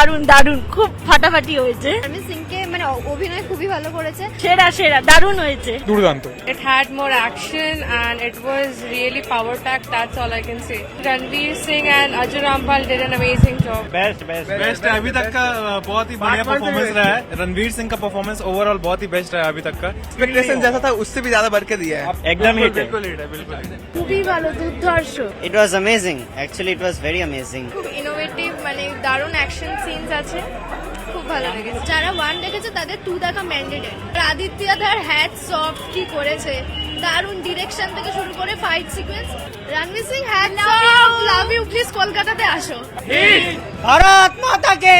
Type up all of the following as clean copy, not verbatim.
দারুণ দারুণ, খুব ফাটাফাটি হয়েছে। রণবীর সিংকে মানে অভিনয় খুবই ভালো করেছে, সেরা সেরা, দারুণ হয়েছে, দুর্দান্ত। It had more action and it was really power packed. That's all I can say. Ranveer Singh and Ajay Rampal did an amazing job. Best है अभी तक का, बहुत ही बढ़िया परफॉर्मेंस रहा है। रणवीर सिंह का परफॉर्मेंस ओवरऑल बहुत ही बेस्ट रहा है अभी तक का। एक्सपेक्टेशन जैसा था उससे भी ज्यादा बढ़ के दिया है। एकदम हिट है, बिल्कुल हिट है, बिल्कुल। খুবই ভালো, দুর্ধর্ষ। It was amazing. Actually, it was very amazing. খুব ইনোভেটিভ, মানে দারুণ অ্যাকশন সিনস আছে, খুব ভালো লেগেছে। যারা 1 দেখেছে তাদের 2 দেখা ম্যান্ডেটেড। আদিত্য ধার হ্যাটস অফ, কি করেছে, দারুণ ডিরেকশন থেকে শুরু করে fight sequence. Ranveer Singh hats off, love you, please কলকাতাতে আসো। भारत माता की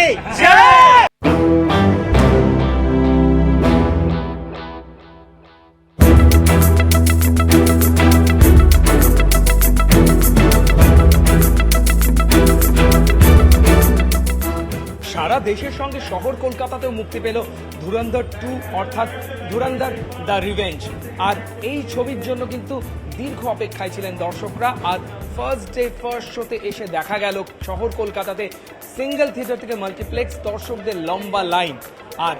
সারা দেশের সঙ্গে শহর কলকাতাতেও মুক্তি পেল ধুরন্ধর 2 অর্থাৎ ধুরন্ধর দ্য রিভেঞ্জ। আর এই ছবির জন্য কিন্তু দীর্ঘ অপেক্ষায় ছিলেন দর্শকরা। আর ফার্স্ট ডে ফার্স্ট শোতে এসে দেখা গেল শহর কলকাতাতে সিঙ্গেল থিয়েটার থেকে মাল্টিপ্লেক্স দর্শকদের লম্বা লাইন। আর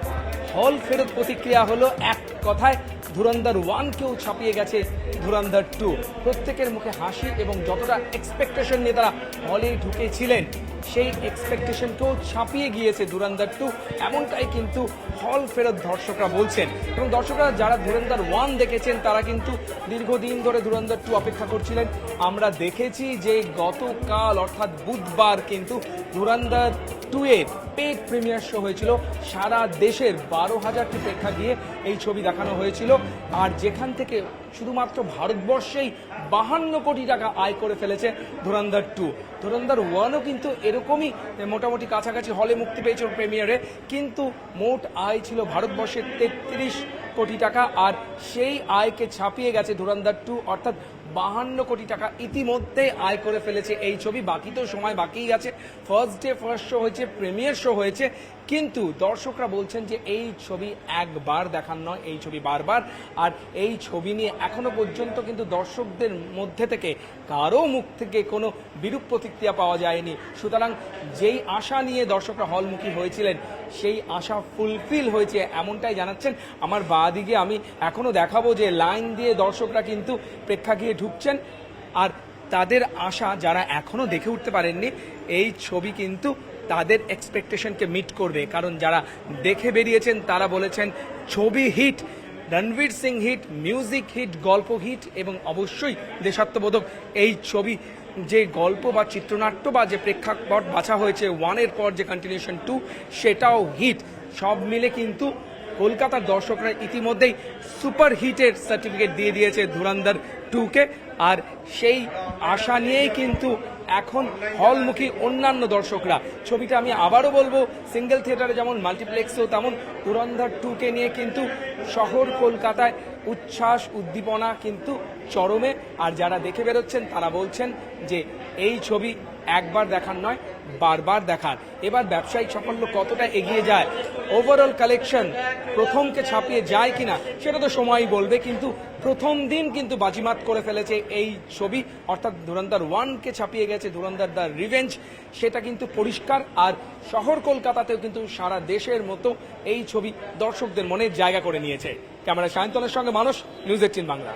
হল ফেরত প্রতিক্রিয়া হলো এক কথায়, ধুরন্ধর 1কেও ছাপিয়ে গেছে ধুরন্ধর 2। প্রত্যেকের মুখে হাসি এবং যতটা এক্সপেকটেশন নিয়ে তারা হলে ঢুকেছিলেন সেই এক্সপেকটেশনকেও ছাপিয়ে গিয়েছে ধুরন্ধর 2, এমনটাই কিন্তু হল ফেরত দর্শকরা বলছেন। এবং দর্শকরা যারা ধুরন্ধর 1 দেখেছেন তারা কিন্তু দীর্ঘদিন ধরে ধুরন্ধর 2 অপেক্ষা করছিলেন। আমরা দেখেছি যে গতকাল অর্থাৎ বুধবার কিন্তু ধুরন্ধর 2 এর পেড প্রিমিয়ার শো হয়েছিল। সারা দেশের 12,000টি প্রেক্ষাগৃহে এই ছবি দেখানো হয়েছিল। আর যেখান থেকে শুধুমাত্র ভারতবর্ষেই 52 কোটি টাকা আয় করে ফেলেছে ধুরন্ধর 2। ধুরন্ধর 1ও কিন্তু এরকমই মোটামুটি কাছাকাছি হলে মুক্তি পেয়েছিল প্রিমিয়ারে, কিন্তু মোট আয় ছিল ভারতবর্ষের 33 কোটি টাকা। আর সেই আয়কে ছাপিয়ে গেছে ধুরন্ধর 2, অর্থাৎ 52 কোটি টাকা ইতিমধ্যে আয় করে ফেলেছে এই ছবি। বাকি তো সময় বাকিই আছে। ফার্স্ট ডে ফার্স্ট শো হয়েছে, প্রিমিয়ার শো হয়েছে, কিন্তু দর্শকরা বলছেন যে এই ছবি একবার দেখার নয়, এই ছবি বারবার। আর এই ছবি নিয়ে এখনো পর্যন্ত কিন্তু দর্শকদের মধ্যে থেকে কারো মুখ থেকে কোনো বিরূপ প্রতিক্রিয়া পাওয়া যায়নি। সুতরাং যেই আশা নিয়ে দর্শকরা হলমুখী হয়েছিলেন সেই আশা ফুলফিল হয়েছে, এমনটাই জানাচ্ছেন। আমার বাঁদিকে আমি এখনো দেখাবো যে লাইন দিয়ে দর্শকরা কিন্তু প্রেক্ষাগৃহে ঢুকছেন। আর তাদের আশা, যারা এখনো দেখে উঠতে পারেননি, এই ছবি কিন্তু তাদের এক্সপেকটেশনকে মিট করবে। কারণ যারা দেখে বেরিয়েছেন তারা বলেছেন ছবি hit, Ranveer Singh hit, music hit, গল্প হিট এবং অবশ্যই দেশাত্মবোধক এই ছবি। যে গল্প বা চিত্রনাট্য বা যে প্রেক্ষাপট বাছা হয়েছে 1-এর পর যে কন্টিনিউশন 2, সেটাও হিট। সব মিলে কিন্তু কলকাতার দর্শকরা ইতিমধ্যেই সুপার হিটের সার্টিফিকেট দিয়ে দিয়েছে ধুরন্ধর 2কে। আর সেই আশা নিয়েই কিন্তু এখন হলমুখী অন্যান্য দর্শকরা। ছবিটা আমি আবারও বলবো, সিঙ্গেল থিয়েটারে যেমন মাল্টিপ্লেক্সেও তেমন ধুরন্ধর 2কে নিয়ে কিন্তু শহর কলকাতায় উচ্ছ্বাস উদ্দীপনা কিন্তু চরমে। আর যারা দেখে বেরোচ্ছেন তারা বলছেন যে এই ছবি একবার দেখার নয়, বারবার দেখার। এবার ব্যবসায়িক সাফল্য কতটা এগিয়ে যায়, ওভারঅল কালেকশন প্রথমকে ছাপিয়ে যায় কিনা সেটা তো সময়ই বলবে, কিন্তু প্রথম দিন কিন্তু বাজিমাত করে ফেলেছে এই ছবি, অর্থাৎ ধুরন্ধর 1কে ছাপিয়ে গেছে ধুরন্ধর দ্য রিভেঞ্জ, সেটা কিন্তু পরিষ্কার। আর শহর কলকাতাতেও কিন্তু সারা দেশের মতো এই ছবি দর্শকদের মনে জায়গা করে নিয়েছে। ক্যামেরা সায়ন্তনের সঙ্গে মানুষ, নিউজ 18 বাংলা।